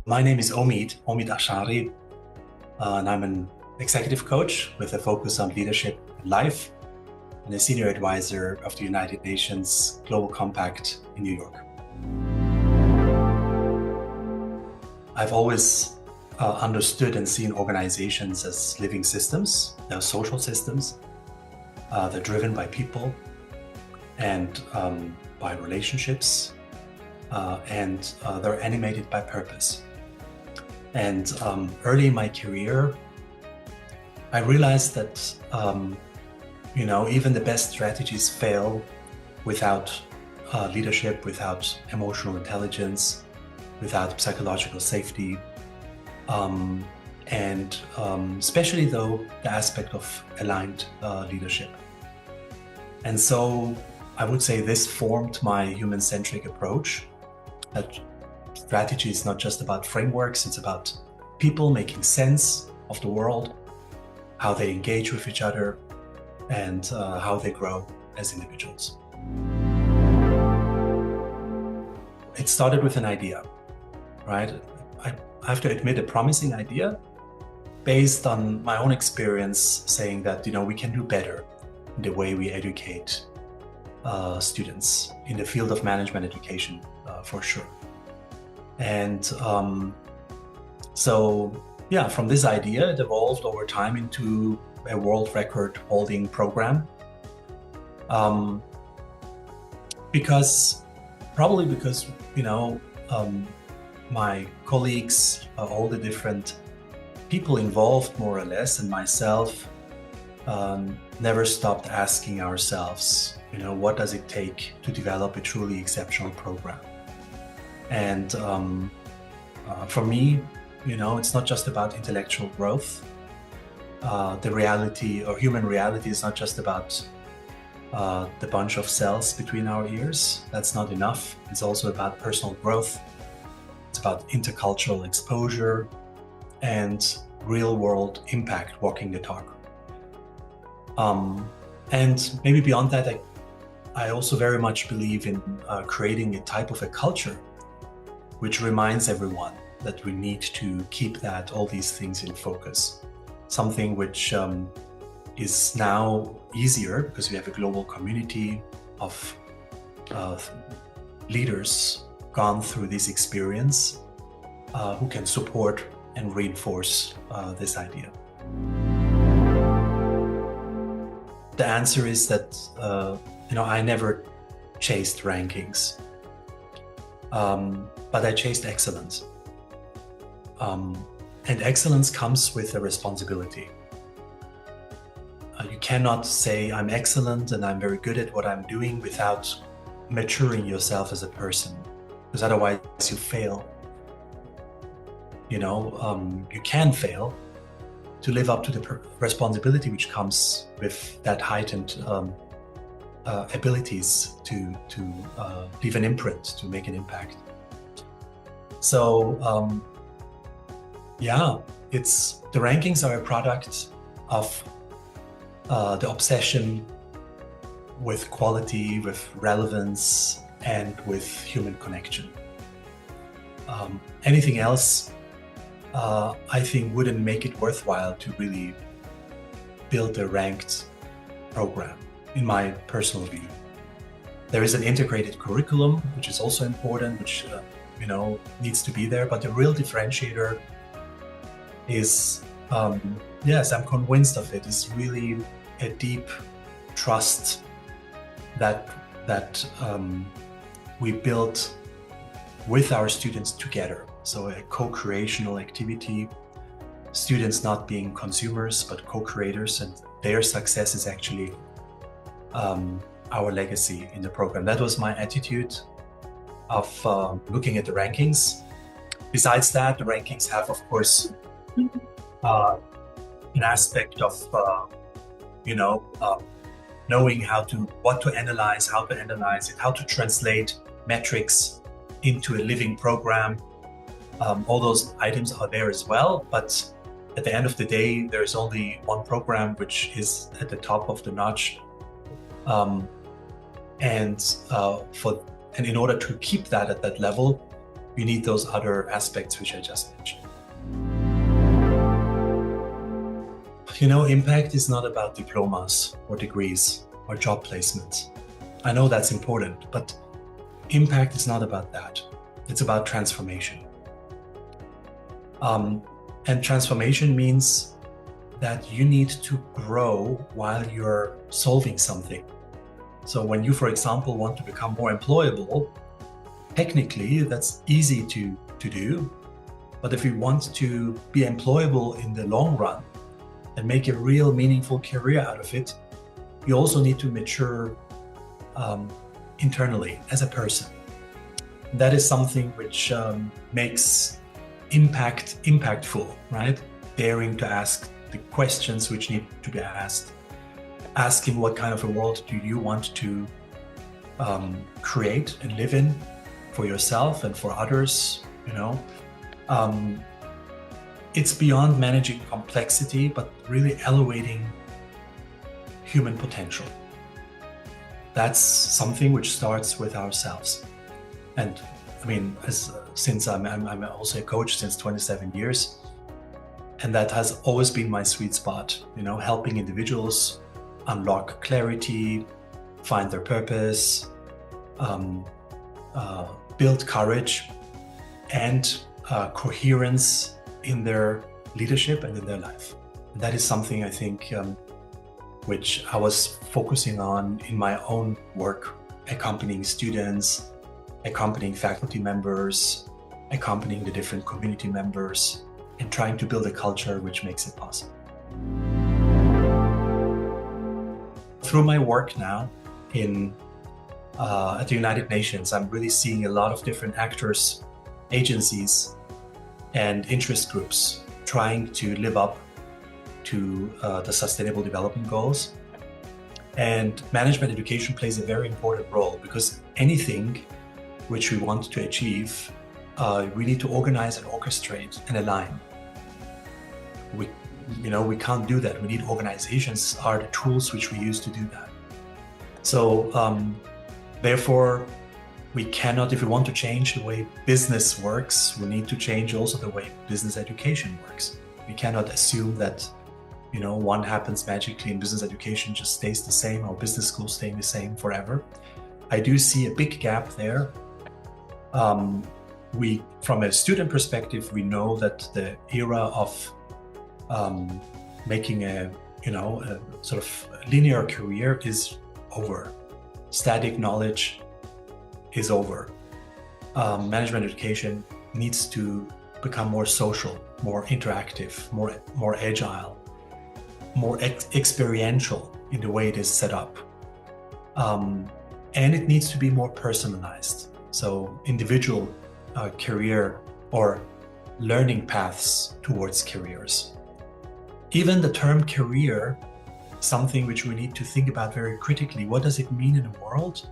My name is Omid Aschari, and I'm an executive coach with a focus on leadership and life, and a senior advisor of the United Nations Global Compact in New York. I've always understood and seen organizations as living systems. They're social systems. They're driven by people and by relationships, and they're animated by purpose. And early in my career, I realized that even the best strategies fail without leadership, without emotional intelligence, without psychological safety, and especially though the aspect of aligned leadership. And so I would say this formed my human-centric approach, that strategy is not just about frameworks, it's about people making sense of the world, how they engage with each other, and how they grow as individuals. It started with an idea, right? I have to admit, a promising idea based on my own experience saying that, we can do better in the way we educate students in the field of management education, for sure. And from this idea, it evolved over time into a world record holding program. Because my colleagues, all the different people involved more or less, and myself, never stopped asking ourselves, what does it take to develop a truly exceptional program? And for me, it's not just about intellectual growth. The reality, or human reality, is not just about the bunch of cells between our ears. That's not enough. It's also about personal growth. It's about intercultural exposure and real-world impact, walking the talk. And maybe beyond that, I also very much believe in creating a type of a culture which reminds everyone that we need to keep all these things in focus. Something which is now easier because we have a global community of leaders gone through this experience who can support and reinforce this idea. The answer is that I never chased rankings, but I chased excellence. And excellence comes with a responsibility. You cannot say I'm excellent and I'm very good at what I'm doing without maturing yourself as a person, because otherwise you fail. You can fail to live up to the responsibility which comes with that heightened abilities to leave an imprint, to make an impact. So the rankings are a product of the obsession with quality, with relevance, and with human connection. Anything else, I think, wouldn't make it worthwhile to really build a ranked program, in my personal view. There is an integrated curriculum, which is also important, which needs to be there, but the real differentiator is, yes, I'm convinced of it, is really a deep trust that we built with our students together. So a co-creational activity, students not being consumers, but co-creators, and their success is actually our legacy in the program. That was my attitude of looking at the rankings. Besides that, the rankings have, of course, an aspect of knowing what to analyze, how to analyze it, how to translate metrics into a living program. All those items are there as well, but at the end of the day, there's only one program which is at the top of the notch. And in order to keep that at that level, you need those other aspects which I just mentioned. Impact is not about diplomas or degrees or job placements. I know that's important, but impact is not about that. It's about transformation. And transformation means that you need to grow while you're solving something. So when you, for example, want to become more employable, technically that's easy to do. But if you want to be employable in the long run and make a real meaningful career out of it, you also need to mature internally as a person. That is something which makes impact impactful, right? Daring to ask the questions which need to be asked, asking what kind of a world do you want to create and live in for yourself and for others. It's beyond managing complexity, but really elevating human potential. That's something which starts with ourselves. And I mean, since I'm also a coach since 27 years, and that has always been my sweet spot, helping individuals unlock clarity, find their purpose, build courage and coherence in their leadership and in their life. And that is something I think which I was focusing on in my own work, accompanying students, accompanying faculty members, accompanying the different community members, and trying to build a culture which makes it possible. Through my work now at the United Nations, I'm really seeing a lot of different actors, agencies, and interest groups trying to live up to the Sustainable Development Goals. And management education plays a very important role, because anything which we want to achieve, we need to organize and orchestrate and align. We can't do that. We need organizations are the tools which we use to do that. So therefore, we cannot, if we want to change the way business works, we need to change also the way business education works. We cannot assume that one happens magically and business education just stays the same, or business schools staying the same forever. I do see a big gap there. From a student perspective, we know that the era of making a sort of linear career is over. Static knowledge is over. Management education needs to become more social, more interactive, more agile, more experiential in the way it is set up. And it needs to be more personalized. So individual career or learning paths towards careers. Even the term career, something which we need to think about very critically. What does it mean in a world?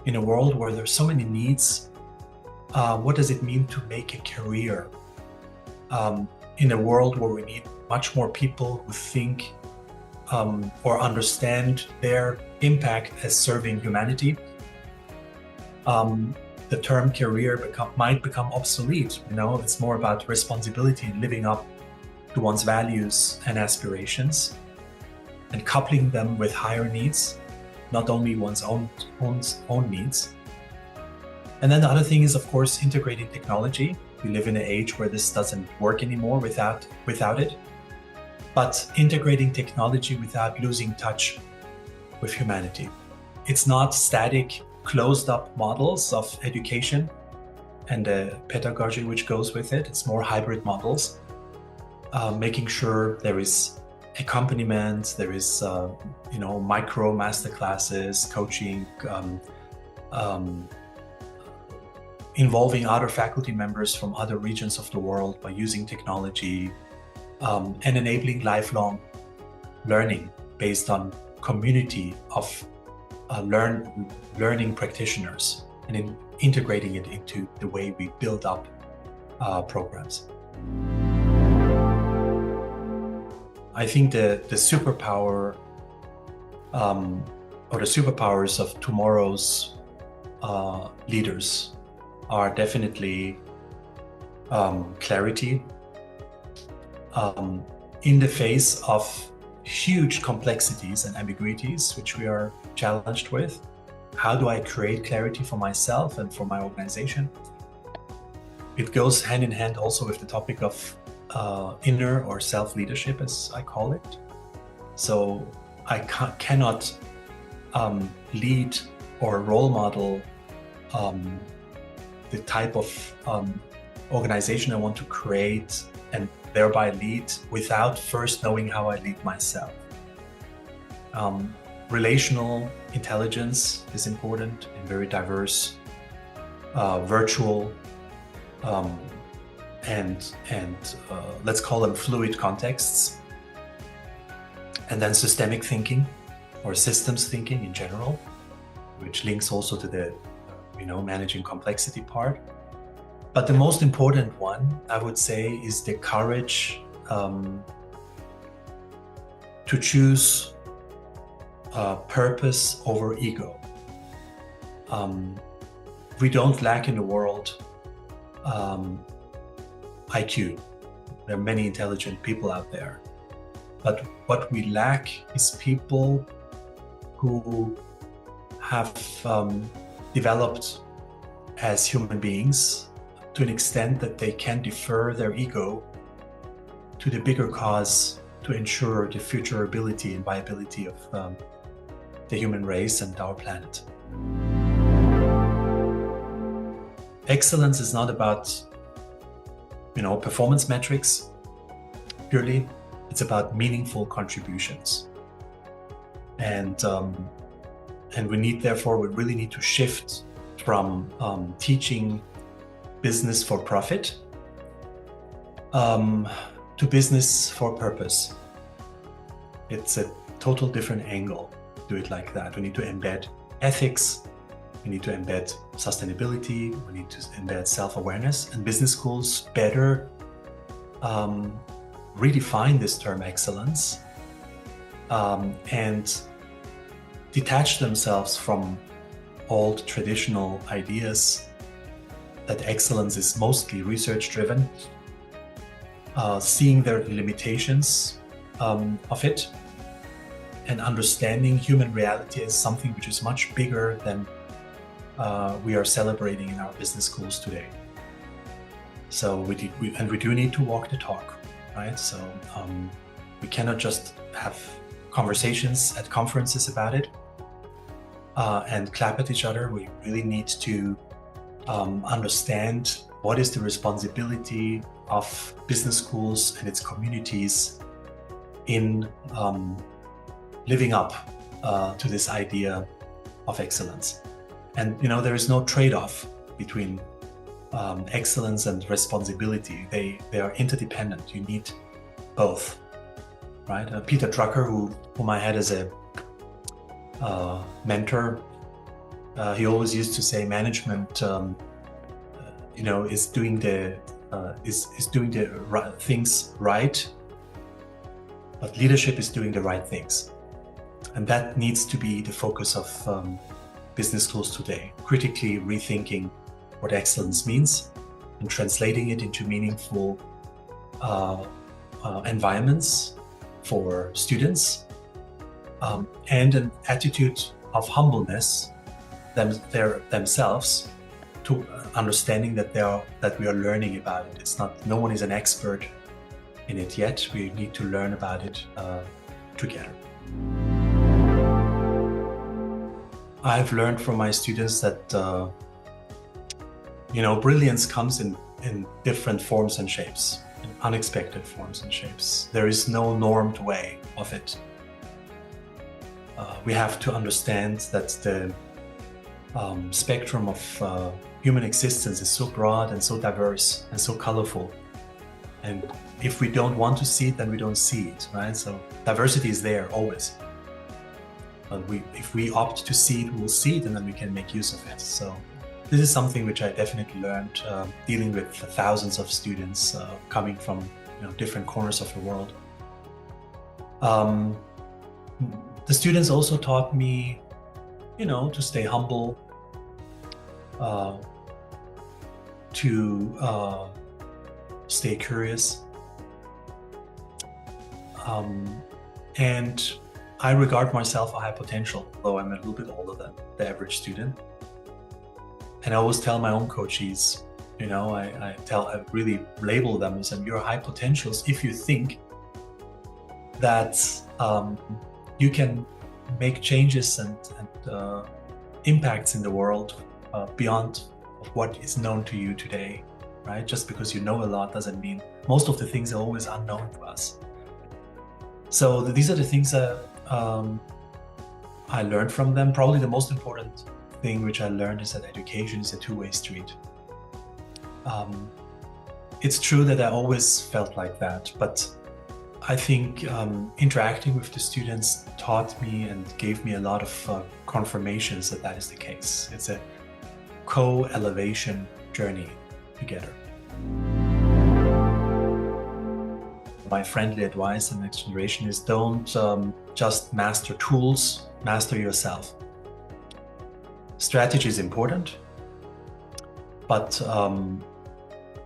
In a world where there's so many needs, what does it mean to make a career? In a world where we need much more people who think or understand their impact as serving humanity, the term career might become obsolete. It's more about responsibility and living up to one's values and aspirations, and coupling them with higher needs, not only one's own needs. And then the other thing is, of course, integrating technology. We live in an age where this doesn't work anymore without it. But integrating technology without losing touch with humanity. It's not static, closed up models of education and the pedagogy which goes with it. It's more hybrid models, making sure there is accompaniment, there is micro masterclasses, coaching, involving other faculty members from other regions of the world by using technology, and enabling lifelong learning based on community of learning practitioners, and integrating it into the way we build up programs. I think the superpower or the superpowers of tomorrow's leaders are definitely clarity in the face of huge complexities and ambiguities which we are challenged with. How do I create clarity for myself and for my organization? It goes hand in hand also with the topic of inner or self-leadership, as I call it. So I cannot lead or role model the type of organization I want to create and thereby lead without first knowing how I lead myself. Relational intelligence is important in very diverse, virtual, and let's call them fluid contexts. And then systemic thinking or systems thinking in general, which links also to the managing complexity part. But the most important one, I would say, is the courage to choose purpose over ego. We don't lack in the world IQ. There are many intelligent people out there. But what we lack is people who have developed as human beings to an extent that they can defer their ego to the bigger cause to ensure the future ability and viability of the human race and our planet. Excellence is not about, performance metrics purely. It's about meaningful contributions. And we really need to shift from teaching business for profit to business for purpose. It's a total different angle. Do it like that. We need to embed ethics. We need to embed sustainability. We need to embed self-awareness. And business schools better redefine this term excellence and detach themselves from old traditional ideas that excellence is mostly research-driven, seeing their limitations of it, and understanding human reality as something which is much bigger than we are celebrating in our business schools today. So we do need to walk the talk, right? So we cannot just have conversations at conferences about it and clap at each other. We really need to understand what is the responsibility of business schools and its communities in living up to this idea of excellence. And there is no trade-off between excellence and responsibility. They are interdependent. You need both, right? Peter Drucker, whom I had as a mentor, he always used to say management is doing the things right, but leadership is doing the right things. And that needs to be the focus of business schools today, critically rethinking what excellence means and translating it into meaningful environments for students, and an attitude of humbleness themselves to understanding that we are learning about it. It's not, no one is an expert in it yet. We need to learn about it together. I've learned from my students that brilliance comes in different forms and shapes, in unexpected forms and shapes. There is no normed way of it. We have to understand that the spectrum of human existence is so broad and so diverse and so colorful. And if we don't want to see it, then we don't see it, right? So diversity is there always. But if we opt to see it, we'll see it, and then we can make use of it. So this is something which I definitely learned dealing with thousands of students coming from different corners of the world. The students also taught me, to stay humble, to stay curious. And I regard myself a high potential, though I'm a little bit older than the average student. And I always tell my own coachees, you know, I really label them as you're high potentials if you think that you can make changes and impacts in the world beyond of what is known to you today, right? Just because you know a lot doesn't mean most of the things are always unknown to us. So these are the things that I learned from them. Probably the most important thing which I learned is that education is a two-way street. It's true that I always felt like that, but I think interacting with the students taught me and gave me a lot of confirmations that that is the case. It's a co-elevation journey together. My friendly advice in the next generation is don't just master tools, master yourself. Strategy is important, but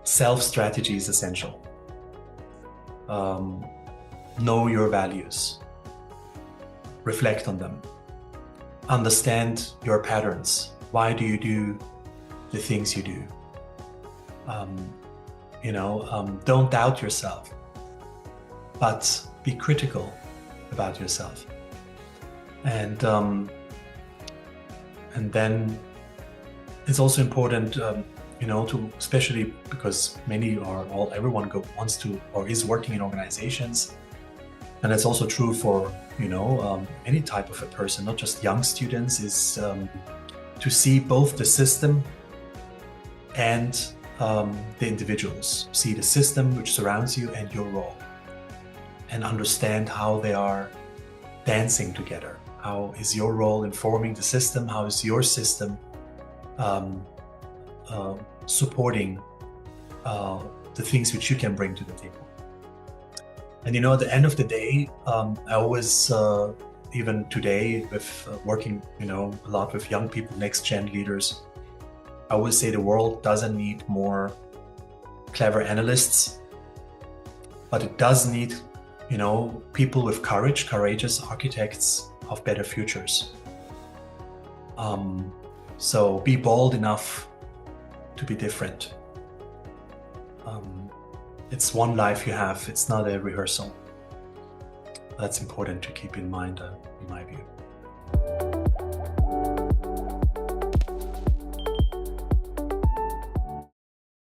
self-strategy is essential. Know your values, reflect on them, understand your patterns. Why do you do the things you do? Don't doubt yourself, but be critical about yourself. And then it's also important, to, especially because many or everyone wants to or is working in organizations. And that's also true for, any type of a person, not just young students, is to see both the system and the individuals. See the system which surrounds you and your role, and understand how they are dancing together. How is your role informing the system? How is your system supporting the things which you can bring to the table? And at the end of the day, I always, even today, with working, a lot with young people, next-gen leaders, I always say the world doesn't need more clever analysts, but it does need, people with courage, courageous architects of better futures. So be bold enough to be different. It's one life you have, it's not a rehearsal. That's important to keep in mind, in my view.